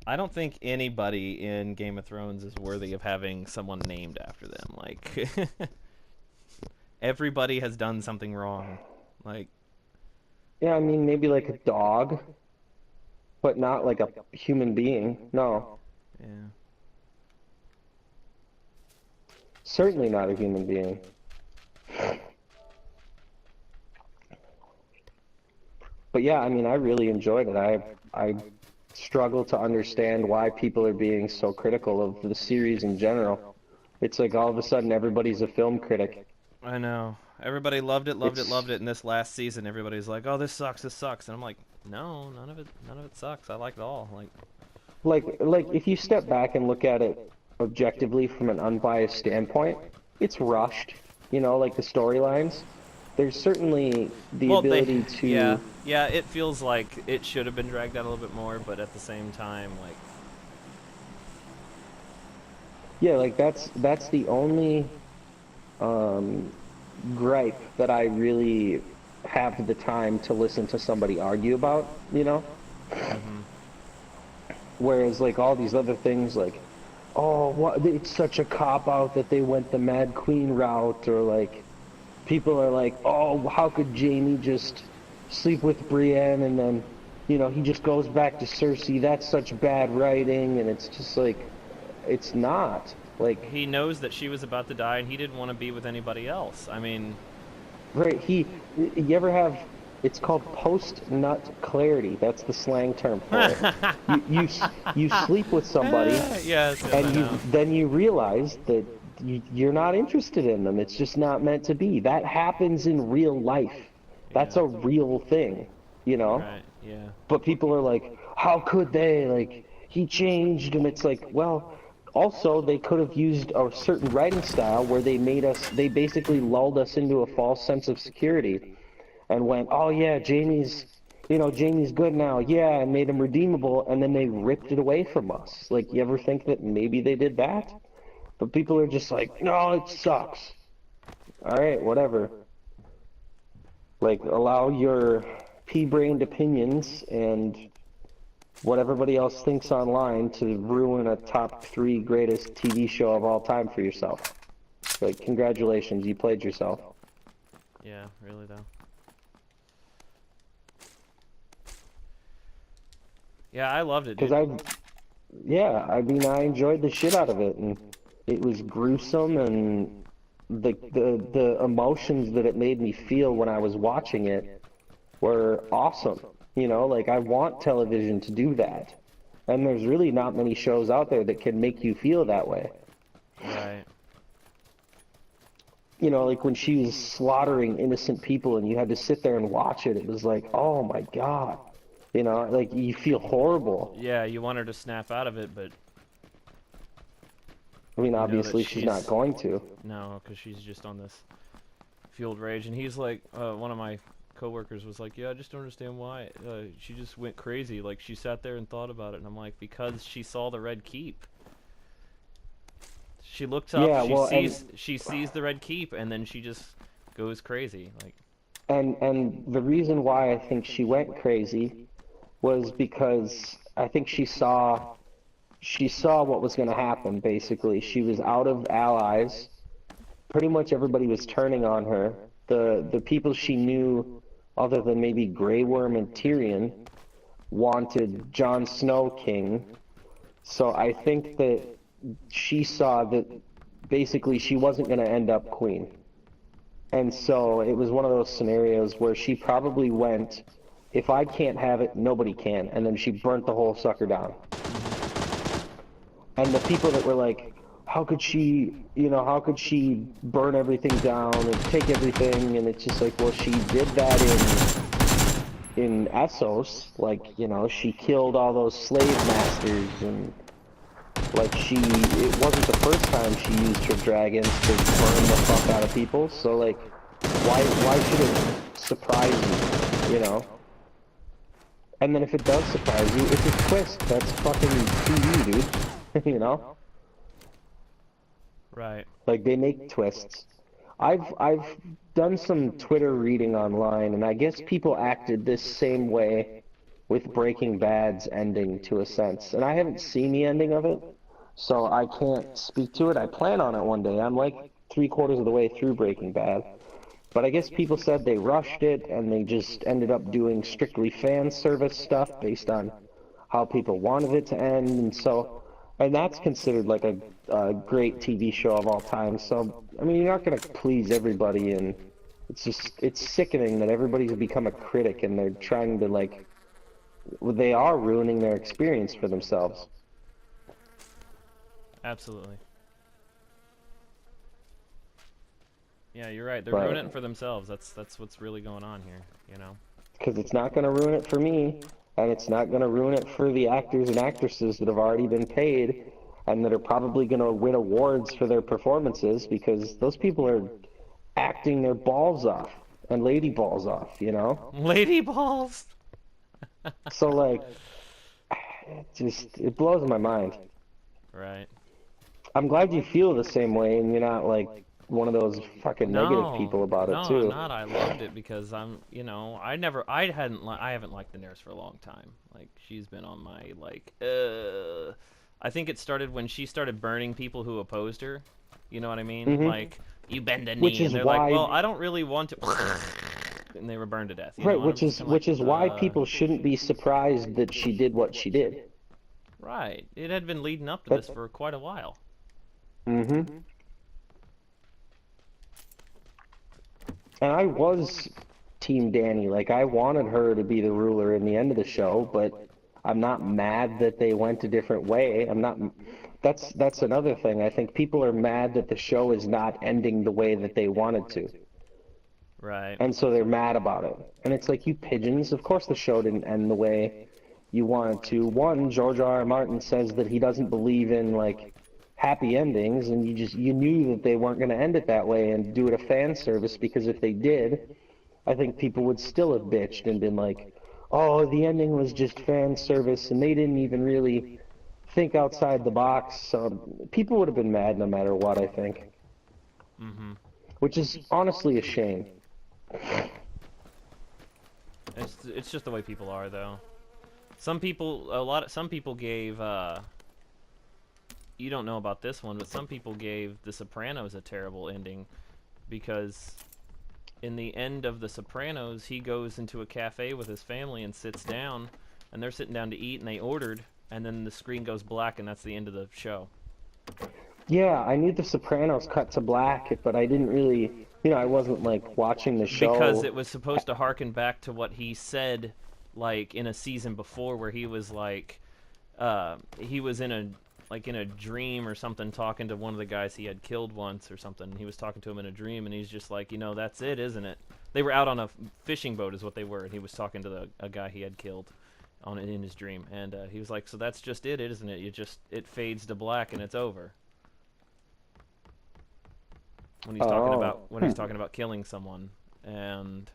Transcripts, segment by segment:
I don't think anybody in Game of Thrones is worthy of having someone named after them. Like, everybody has done something wrong. Like, Yeah, I mean, maybe like a dog, but not like a human being. No, yeah. certainly not a human being. But yeah, I mean, I really enjoyed it. I struggle to understand why people are being so critical of the series in general. It's like all of a sudden everybody's a film critic. I know. Everybody loved it, loved it, It's loved it. And this last season, everybody's like, "Oh, this sucks, this sucks." And I'm like, "No, none of it sucks. I like it all." Like, like if you step back and look at it objectively from an unbiased standpoint, it's rushed. You know, like the storylines. There's certainly the well, ability yeah, to, yeah. It feels like it should have been dragged out a little bit more, but at the same time, like, yeah, like that's the only um, gripe that I really have the time to listen to somebody argue about, you know? mm-hmm. Whereas like all these other things like, oh, what, it's such a cop out that they went the Mad Queen route, or like people are like, oh, how could Jamie just sleep with Brienne and then, you know, he just goes back to Cersei. That's such bad writing, and it's just like, it's not. Like, He knows that she was about to die, and he didn't want to be with anybody else. I mean, right, you ever have, it's called post-nut clarity. That's the slang term for it. You sleep with somebody, yes, yes, I and know. then you realize that you're not interested in them. It's just not meant to be. That happens in real life. That's Yeah. a real thing, you know? Right. Yeah. But people are like, how could they? Like, he changed, and it's like, well, also they could have used a certain writing style where they basically lulled us into a false sense of security and went, oh yeah, Jamie's good now, yeah, and made him redeemable, and then they ripped it away from us. Like, you ever think that maybe they did that? But people are just like, no, it sucks. All right, whatever. Like, allow your pea-brained opinions and what everybody else thinks online to ruin a top 3 greatest TV show of all time for yourself. Like, congratulations, you played yourself. Yeah. Really though. Yeah, I loved it, Because dude. yeah, I mean, I enjoyed the shit out of it, and it was gruesome, and the emotions that it made me feel when I was watching it were awesome. You know, like, I want television to do that. And there's really not many shows out there that can make you feel that way. Right. You know, like when she was slaughtering innocent people and you had to sit there and watch it, it was like, oh my God. You know, like, you feel horrible. Yeah, you want her to snap out of it, but I mean, you know that obviously she's not going to. no, because she's just on this fueled rage. And he's like, one of my coworkers was like, yeah, I just don't understand why she just went crazy. Like, she sat there and thought about it, and I'm like, because she saw the Red Keep. She looks up, Yeah, well, she sees the Red Keep, and then she just goes crazy. Like, and the reason why I think she went crazy was because I think she saw what was going to happen. Basically, she was out of allies. Pretty much everybody was turning on her. The people she knew, other than maybe Grey Worm and Tyrion, wanted Jon Snow king. So I think that she saw that basically she wasn't going to end up queen. And so it was one of those scenarios where she probably went, if I can't have it, nobody can. And then she burnt the whole sucker down. And the people that were like, how could she burn everything down and take everything? And it's just like, well, she did that in Essos. Like, you know, she killed all those slave masters, and like, it wasn't the first time she used her dragons to burn the fuck out of people. So like, why should it surprise you, you know? And then if it does surprise you, it's a twist. That's fucking TV, dude. You know? right. Like, they make twists. I've done some Twitter reading online, and I guess people acted this same way with Breaking Bad's ending to a sense. And I haven't seen the ending of it, so I can't speak to it. I plan on it one day. I'm like 3/4 of the way through Breaking Bad. But I guess people said they rushed it and they just ended up doing strictly fan service stuff based on how people wanted it to end. And that's considered like a great TV show of all time. So, I mean, you're not going to please everybody, and it's sickening that everybody's become a critic and they're trying to they are ruining their experience for themselves. Absolutely. Yeah, you're right. They're ruining it for themselves. That's what's really going on here, you know. Because it's not going to ruin it for me, and it's not going to ruin it for the actors and actresses that have already been paid and that are probably going to win awards for their performances, because those people are acting their balls off and lady balls off, you know? Lady balls. So like, it blows my mind. Right. I'm glad you feel the same way and you're not like one of those fucking negative people about it too. No, I'm not. I loved it because you know, I haven't liked the nurse for a long time. Like, she's been on my, I think it started when she started burning people who opposed her. You know what I mean? Mm-hmm. Like, you bend a knee, and they're like, well, I don't really want to, and they were burned to death. Right, which is why people shouldn't be surprised that she did what she did. Right. It had been leading up to this for quite a while. Mm-hmm. And I was Team Danny. Like, I wanted her to be the ruler in the end of the show, but I'm not mad that they went a different way. I'm not. That's another thing. I think people are mad that the show is not ending the way that they wanted to. Right. And so they're mad about it. And it's like, you pigeons, of course the show didn't end the way you wanted to. One, George R. R. Martin says that he doesn't believe in, like, happy endings, and you knew that they weren't going to end it that way and do it a fan service, because if they did, I think people would still have bitched and been like, oh, the ending was just fan service and they didn't even really think outside the box. So people would have been mad no matter what, I think. Mm-hmm. Which is honestly a shame. It's just the way people are, though. Some people gave you don't know about this one, but some people gave The Sopranos a terrible ending, because in the end of The Sopranos, he goes into a cafe with his family and sits down, and they're sitting down to eat, and they ordered, and then the screen goes black, and that's the end of the show. Yeah, I knew The Sopranos cut to black, but I didn't really, I wasn't like watching the show. Because it was supposed to harken back to what he said, like, in a season before, where he was like, he was in a dream or something, talking to one of the guys he had killed once or something. He was talking to him in a dream, and he's just like, that's it, isn't it? They were out on a fishing boat is what they were, and he was talking to a guy he had killed in his dream, and he was like, so that's just it, isn't it? It fades to black and it's over. When he's talking about killing someone,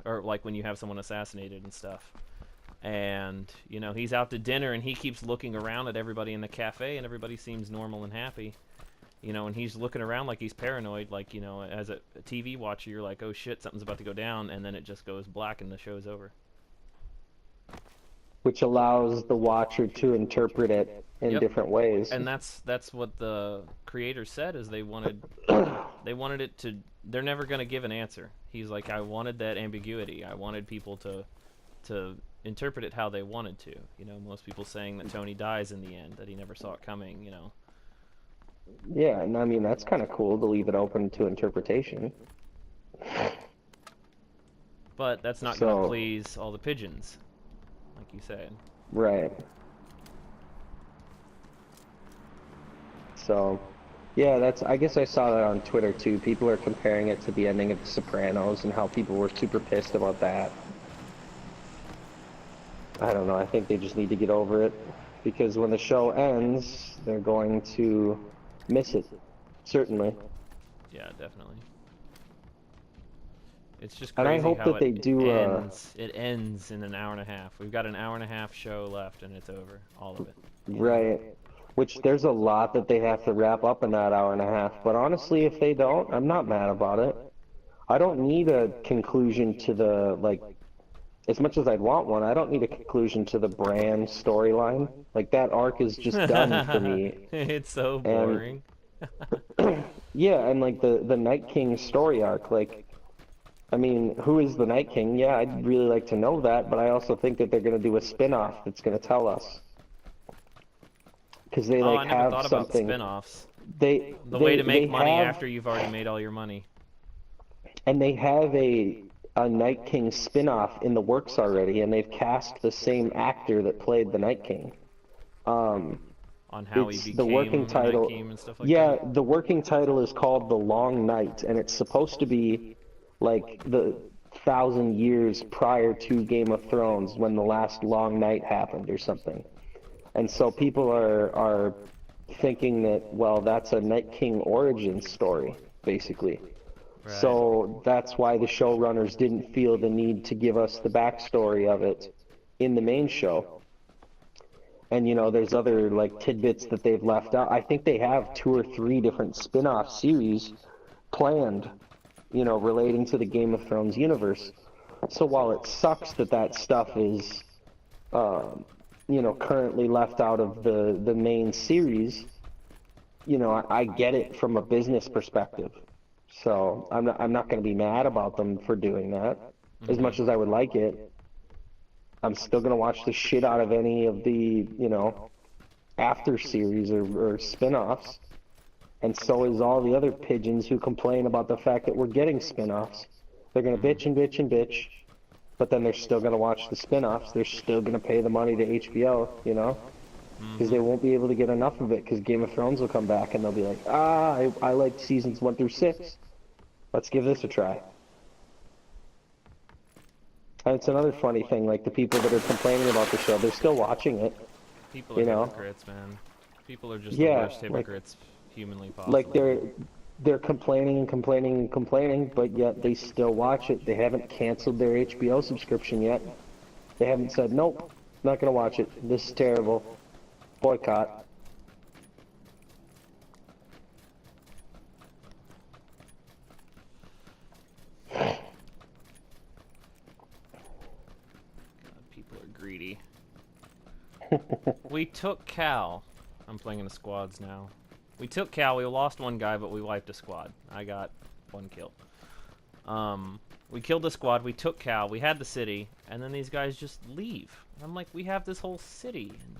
or like when you have someone assassinated and stuff. And, he's out to dinner, and he keeps looking around at everybody in the cafe, and everybody seems normal and happy. And he's looking around like he's paranoid, like, as a TV watcher, you're like, oh shit, something's about to go down, and then it just goes black and the show's over. Which allows the watcher to interpret it in different ways. And that's what the creators said, is they wanted it to, they're never going to give an answer. He's like, I wanted that ambiguity. I wanted people to interpret it how they wanted to. Most people saying that Tony dies in the end, that he never saw it coming, Yeah, and I mean, that's kind of cool to leave it open to interpretation. But that's not going to please all the pigeons, like you said. Right. So, yeah, I guess I saw that on Twitter too. People are comparing it to the ending of The Sopranos and how people were super pissed about that. I don't know, I think they just need to get over it, because when the show ends, they're going to miss it. Certainly. Yeah, definitely. It's just and crazy I hope how that they do. It ends in an hour and a half. We've got an hour and a half show left, and it's over, all of it. Right. Which there's a lot that they have to wrap up in that hour and a half. But honestly, if they don't, I'm not mad about it. I don't need a conclusion to as much as I'd want one, I don't need a conclusion to the brand storyline. Like that arc is just done for me. It's so And boring. yeah, and like the Night King story arc, like I mean, who is the Night King? Yeah, I'd really like to know that, but I also think that they're going to do a spin-off that's going to tell us. Because they Oh, like I never have thought about something. spin-offs. They The way to make they money have after you've already made all your money. and they have a Night King spin-off in the works already, and they've cast the same actor that played the Night King. Um, On how he it's the working became the Night title. King and stuff like Yeah, that. the working title is called The Long Night, and it's supposed to be like the 1,000 years prior to Game of Thrones when the last long night happened or something. And so people are thinking that, well, that's a Night King origin story, basically. Right. So that's why the showrunners didn't feel the need to give us the backstory of it in the main show. And you know, there's other like tidbits that they've left out. I think they have 2 or 3 different spin-off series planned, you know, relating to the Game of Thrones universe. So while it sucks that that stuff is, you know, currently left out of the main series, you know, I get it from a business perspective. So I'm not going to be mad about them for doing that. As Mm-hmm. much as I would like it, I'm still going to watch the shit out of any of the, you know, after series or spin-offs. And so is all the other pigeons who complain about the fact that we're getting spin-offs. They're going to bitch and bitch and bitch, but then they're still going to watch the spin-offs. They're still going to pay the money to HBO, you know? Because they won't be able to get enough of it because Game of Thrones will come back and they'll be like, I liked seasons 1 through 6. Let's give this a try. And it's another funny thing, like the people that are complaining about the show, they're still watching it, People are you know? hypocrites, man. People are just the Yeah, worst hypocrites humanly like possible. they're complaining and complaining and complaining, but yet they still watch it. They haven't canceled their HBO subscription yet. They haven't said, nope, not gonna watch it. This is terrible. Boycott. God, people are greedy. We took Cal. I'm playing in the squads now. We took Cal. We lost one guy, but we wiped a squad. I got 1 kill. We killed the squad. We took Cal. We had the city, and then these guys just leave. I'm like, we have this whole city. And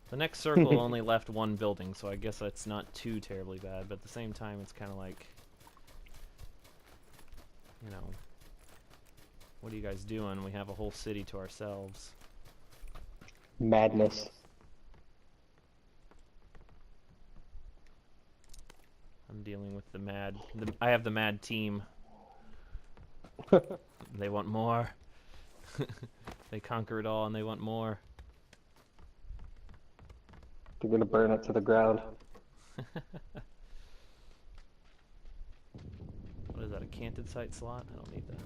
the next circle only left 1 building, so I guess that's not too terribly bad. But at the same time, it's kind of like, you know, what are you guys doing? We have a whole city to ourselves. Madness. I'm dealing with the mad. I have the mad team. They want more. They conquer it all and they want more. They're gonna burn it to the ground. What is that, a canted site slot? I don't need that.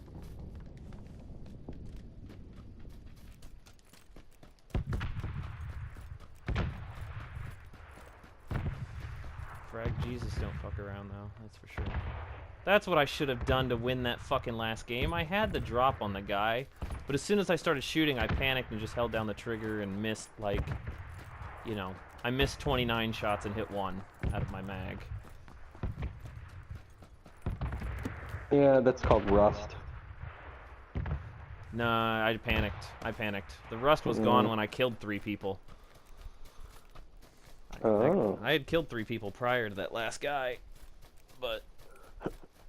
Frag Jesus don't fuck around though, that's for sure. That's what I should have done to win that fucking last game. I had the drop on the guy, but as soon as I started shooting, I panicked and just held down the trigger and missed, like, you know, I missed 29 shots and hit 1 out of my mag. Yeah, that's called rust. No, I panicked. I panicked. The rust was gone when I killed 3 people. Oh. I had killed 3 people prior to that last guy, but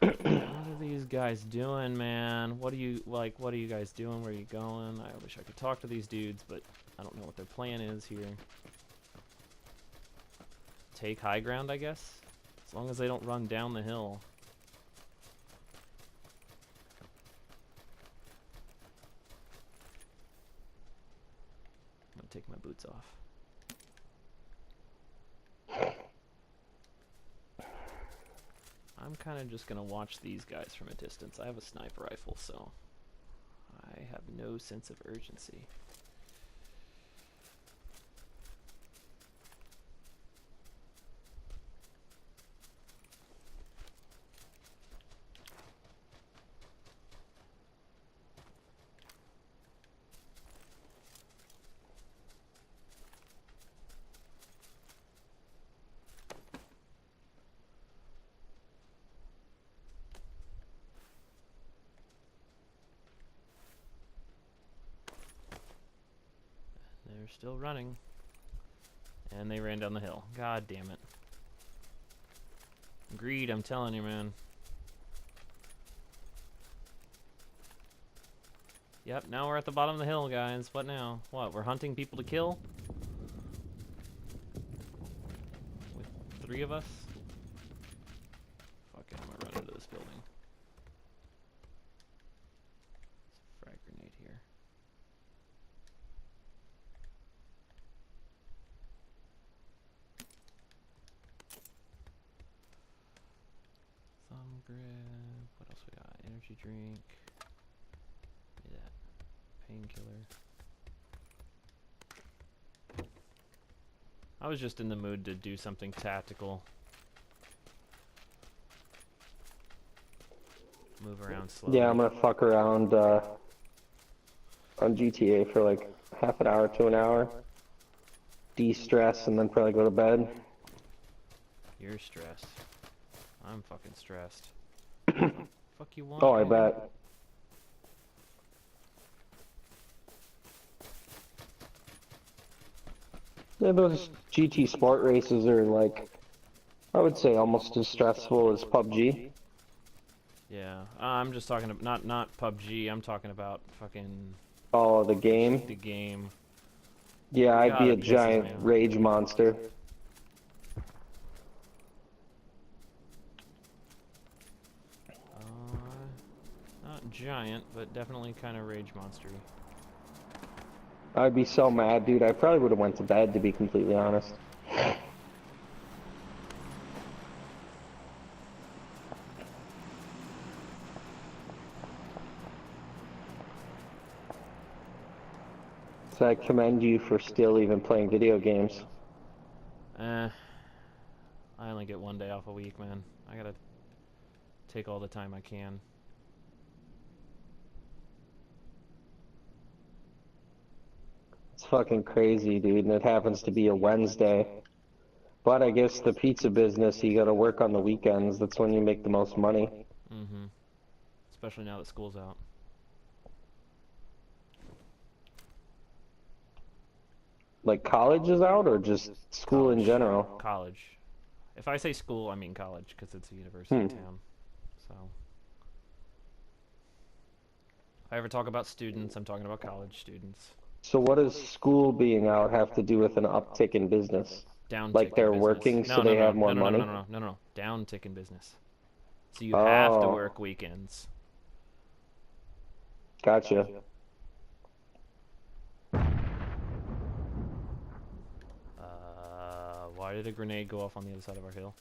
what are these guys doing, man? What are you guys doing? Where are you going? I wish I could talk to these dudes, but I don't know what their plan is here. Take high ground, I guess? As long as they don't run down the hill. I'm gonna take my boots off. I'm kind of just gonna watch these guys from a distance. I have a sniper rifle, so I have no sense of urgency. They're still running. And they ran down the hill. God damn it. Greed, I'm telling you, man. Yep, now we're at the bottom of the hill, guys. What now? What, we're hunting people to kill? With 3 of us? Fuck it, I'm gonna run into this building. There's a frag grenade here. Thumb grip. What else we got? Energy drink. Give me that. Painkiller. I was just in the mood to do something tactical. Move around slowly. Yeah, I'm gonna fuck around on GTA for like half an hour to an hour. De-stress and then probably go to bed. You're stressed. I'm fucking stressed. Fuck you want? Oh, I man? bet. Yeah, those GT Sport races are like, I would say almost as stressful as PUBG. Yeah, I'm just talking about not PUBG. I'm talking about fucking Oh, the game? the game. Yeah, I'd be God, a it pisses me giant off. rage monster. Not giant, but definitely kind of rage monstery. I'd be so mad, dude. I probably would have went to bed, to be completely honest. So I commend you for still even playing video games. I only get 1 day off a week, man. I gotta take all the time I can. It's fucking crazy, dude, and it happens to be a Wednesday. But I guess the pizza business, you gotta work on the weekends. That's when you make the most money. Mm-hmm. Especially now that school's out. Like college is out, or just school in College. general? College. If I say school, I mean college, because it's a university town. So, if I ever talk about students, I'm talking about college students. So what does school being out have to do with an uptick in business? Down Like tick in they're business. working No, so no, they no, have more no, no, money? No. Down tick in business. So you have to Oh. work weekends. Gotcha. Why did a grenade go off on the other side of our hill?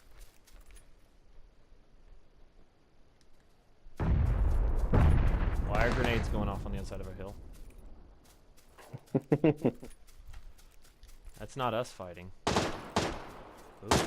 Why are grenades going off on the other side of our hill? That's not us fighting. Ooh.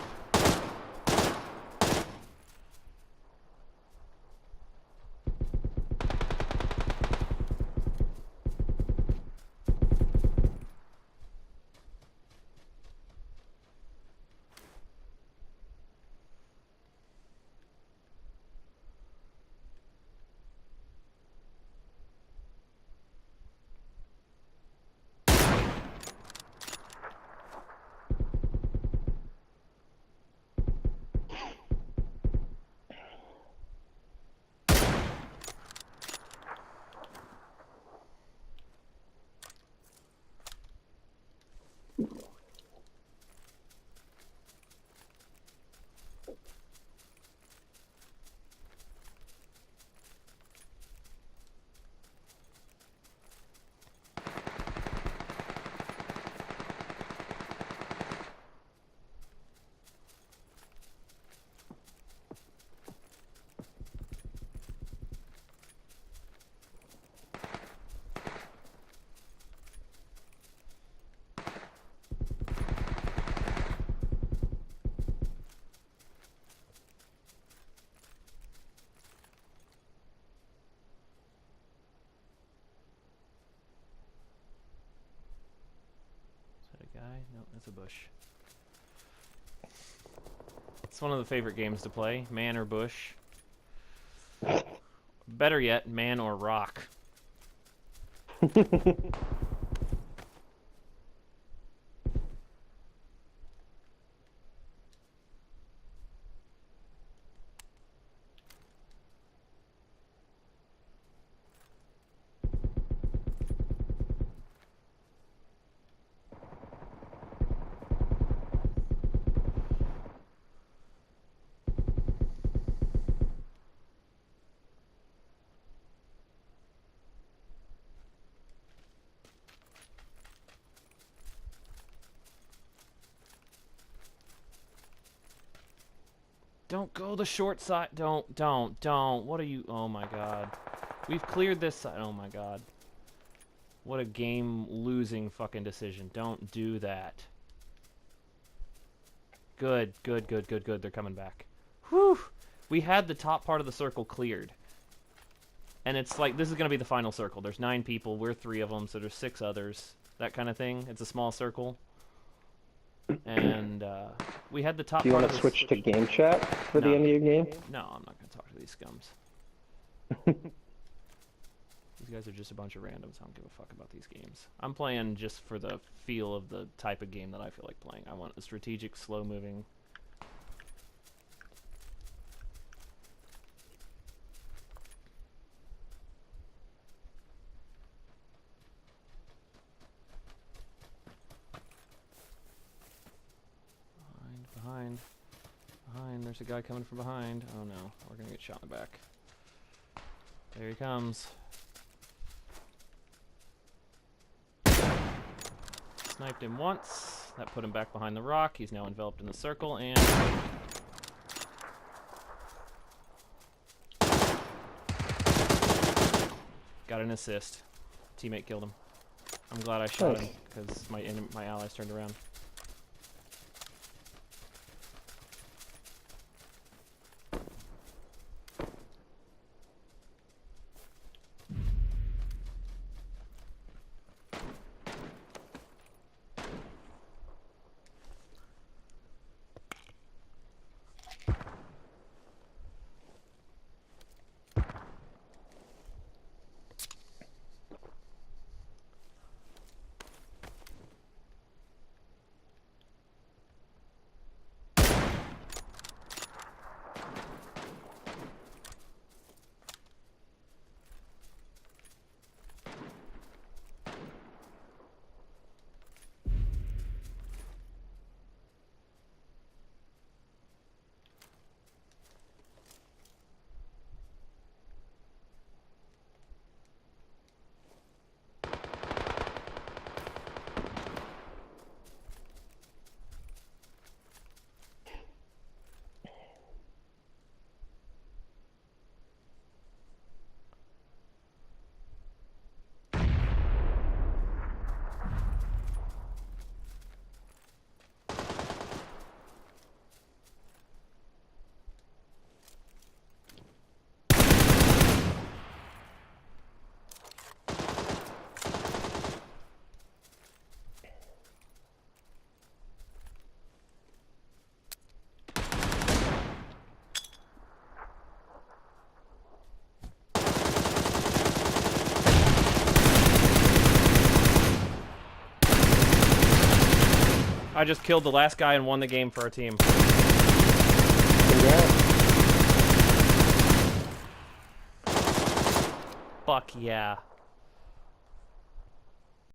Guy? No, that's a bush. It's one of the favorite games to play. Man or bush. Better yet, man or rock. Don't go the short side. Don't. What are you? Oh my god. We've cleared this side. Oh my god. What a game-losing fucking decision. Don't do that. Good. They're coming back. Whew. We had the top part of the circle cleared. And it's like, this is going to be the final circle. There's 9 people. We're 3 of them, so there's 6 others. That kind of thing. It's a small circle. And we had the top part. Do you want to switch to game chat for the end of your game? No, I'm not going to talk to these scums. These guys are just a bunch of randoms. I don't give a fuck about these games. I'm playing just for the feel of the type of game that I feel like playing. I want a strategic, slow-moving... Behind. There's a guy coming from behind. Oh no, we're gonna get shot in the back. There he comes. Sniped him once. That put him back behind the rock. He's now enveloped in the circle and... got an assist. Teammate killed him. I'm glad I shot him because my allies turned around. I just killed the last guy and won the game for our team. Congrats. Fuck yeah.